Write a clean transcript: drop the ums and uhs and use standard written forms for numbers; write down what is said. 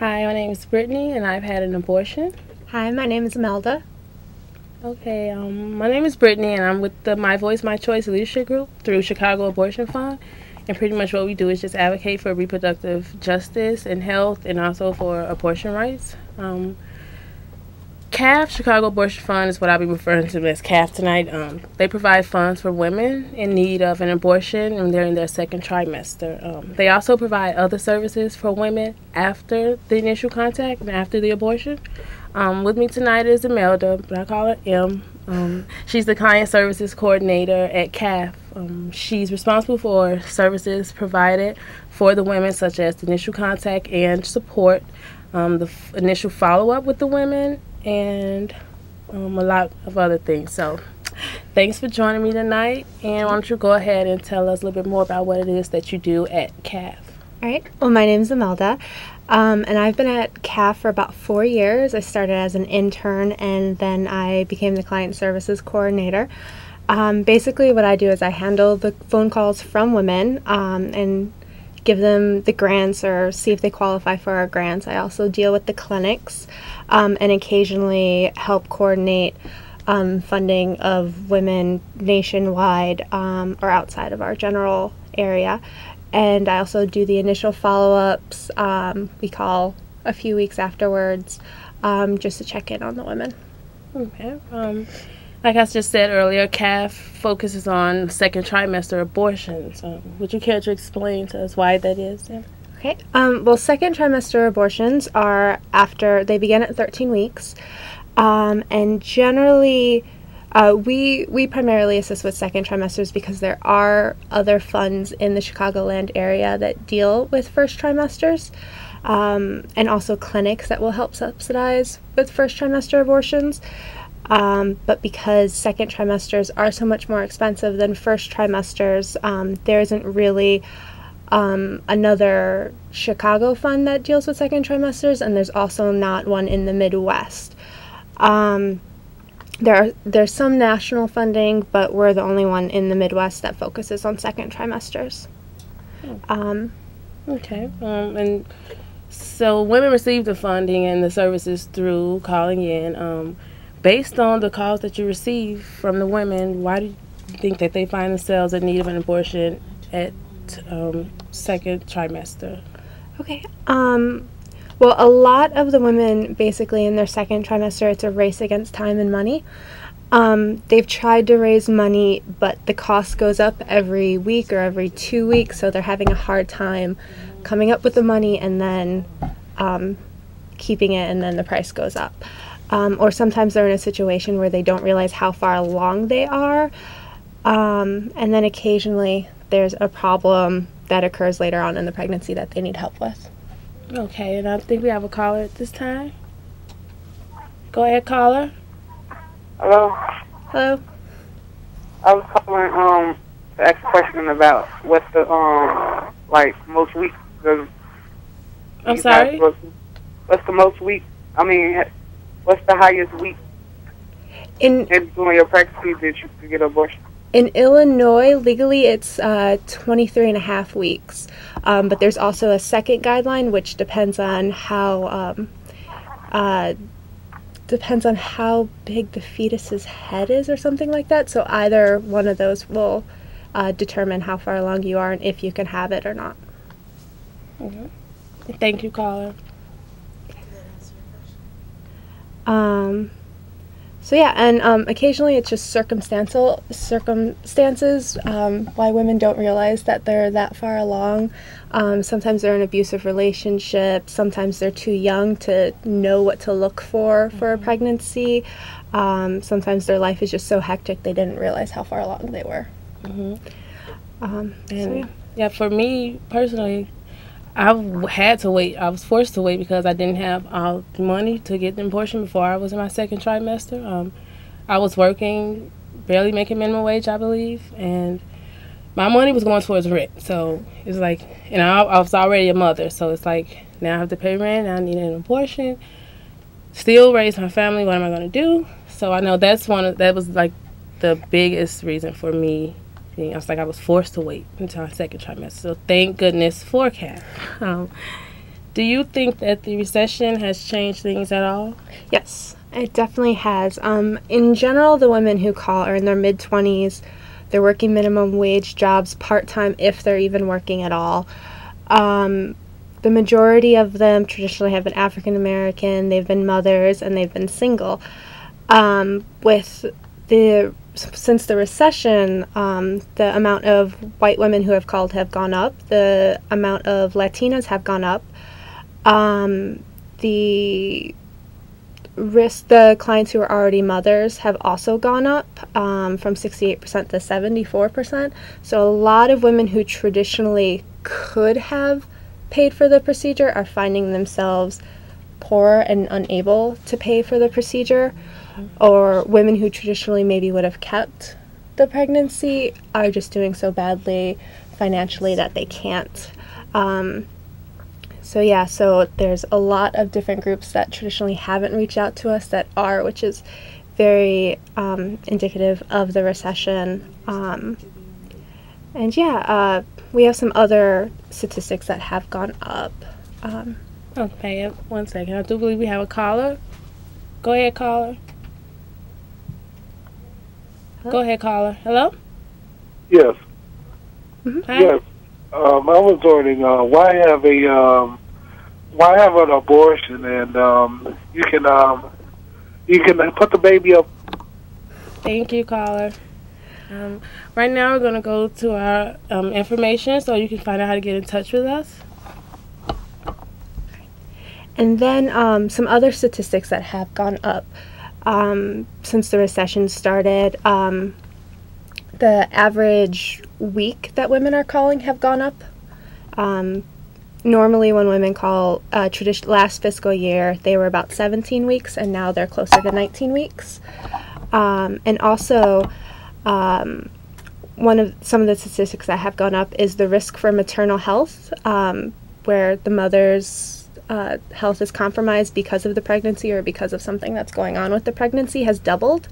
Hi, my name is Brittany, and I've had an abortion. Hi, my name is Emelda. Okay, my name is Brittany, and I'm with the My Voice, My Choice leadership group through Chicago Abortion Fund. And pretty much what we do is just advocate for reproductive justice and health, and also for abortion rights. CAF, Chicago Abortion Fund, is what I'll be referring to as CAF tonight. They provide funds for women in need of an abortion and they're in their second trimester. They also provide other services for women after the initial contact and after the abortion. With me tonight is Emelda, but I call her M. She's the Client Services Coordinator at CAF. She's responsible for services provided for the women, such as the initial contact and support, the initial follow-up with the women, and a lot of other things. So thanks for joining me tonight, and why don't you go ahead and tell us a little bit more about what it is that you do at CAF. All right. Well, my name is Emelda, and I've been at CAF for about 4 years. I started as an intern, and then I became the Client Services Coordinator. Basically, what I do is I handle the phone calls from women and give them the grants or see if they qualify for our grants. I also deal with the clinics and occasionally help coordinate funding of women nationwide or outside of our general area. And I also do the initial follow-ups. We call a few weeks afterwards just to check in on the women. Okay. Like I just said earlier, CAF focuses on second trimester abortions. Would you care to explain to us why that is? Yeah. Okay. Well, second trimester abortions are after they begin at 13 weeks, and generally, we primarily assist with second trimesters because there are other funds in the Chicagoland area that deal with first trimesters, and also clinics that will help subsidize with first trimester abortions. But because second trimesters are so much more expensive than first trimesters, there isn't really another Chicago fund that deals with second trimesters, and there's also not one in the Midwest. There's some national funding, but we're the only one in the Midwest that focuses on second trimesters. Okay. And so women receive the funding and the services through calling in. Based on the calls that you receive from the women, why do you think that they find themselves in need of an abortion at second trimester? Okay. Well, a lot of the women, basically in their second trimester, it's a race against time and money. They've tried to raise money, but the cost goes up every week or every 2 weeks, so they're having a hard time coming up with the money and then keeping it, and then the price goes up. Or sometimes they're in a situation where they don't realize how far along they are, and then occasionally there's a problem that occurs later on in the pregnancy that they need help with. Okay, and I think we have a caller at this time. Go ahead, caller. Hello. Hello. I was calling to ask a question about what's the most weeks. I'm sorry. What's the most week? I mean, what's the highest week in during your pregnancy that you can get an abortion? In Illinois, legally it's 23 and a half weeks, but there's also a second guideline which depends on how big the fetus's head is or something like that. So either one of those will determine how far along you are and if you can have it or not. Mm-hmm. Thank you, caller. So yeah, and occasionally it's just circumstances why women don't realize that they're that far along. Sometimes they're in abusive relationships. Sometimes they're too young to know what to look for a pregnancy. Sometimes their life is just so hectic they didn't realize how far along they were. Mm-hmm. Yeah, for me personally, I had to wait. I was forced to wait because I didn't have all the money to get the abortion before I was in my second trimester. I was working, barely making minimum wage, I believe, and my money was going towards rent. So it's like, and I was already a mother, so it's like, now I have to pay rent, I need an abortion, still raise my family, what am I going to do? So I know that was like the biggest reason for me. I was forced to wait until my second trimester. So thank goodness for CAF. Do you think that the recession has changed things at all? Yes, it definitely has. In general, the women who call are in their mid-20s. They're working minimum wage jobs, part-time if they're even working at all. The majority of them traditionally have been African American, they've been mothers, and they've been single. Since the recession, the amount of white women who have called have gone up. The amount of Latinas have gone up. The clients who are already mothers have also gone up from 68% to 74%. So a lot of women who traditionally could have paid for the procedure are finding themselves poor and unable to pay for the procedure, or women who traditionally maybe would have kept the pregnancy are just doing so badly financially that they can't. So there's a lot of different groups that traditionally haven't reached out to us that are, which is very indicative of the recession. We have some other statistics that have gone up. Okay, 1 second. I do believe we have a caller. Go ahead, caller. Hello? Go ahead, caller. Hello? Yes. Mm-hmm. Hi. Yes. I was wondering why have an abortion and you can put the baby up. Thank you, caller. Right now, we're going to go to our information so you can find out how to get in touch with us. And then some other statistics that have gone up since the recession started. The average week that women are calling have gone up. Normally when women call last fiscal year, they were about 17 weeks, and now they're closer to 19 weeks. And also, some of the statistics that have gone up is the risk for maternal health, where the mother's health is compromised because of the pregnancy or because of something that's going on with the pregnancy, has doubled.